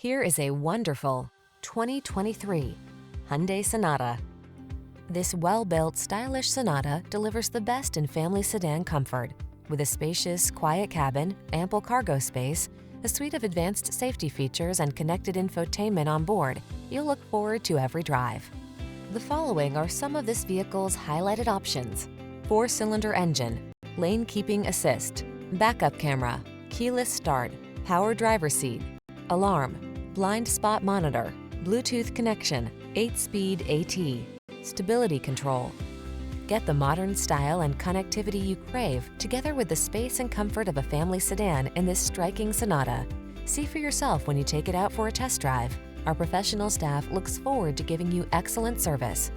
Here is a wonderful 2023 Hyundai Sonata. This well-built, stylish Sonata delivers the best in family sedan comfort. With a spacious, quiet cabin, ample cargo space, a suite of advanced safety features, and connected infotainment on board, you'll look forward to every drive. The following are some of this vehicle's highlighted options: 4-cylinder engine, lane keeping assist, backup camera, keyless start, power driver seat, alarm, blind spot monitor, Bluetooth connection, 8-speed AT, stability control. Get the modern style and connectivity you crave together with the space and comfort of a family sedan in this striking Sonata. See for yourself when you take it out for a test drive. Our professional staff looks forward to giving you excellent service.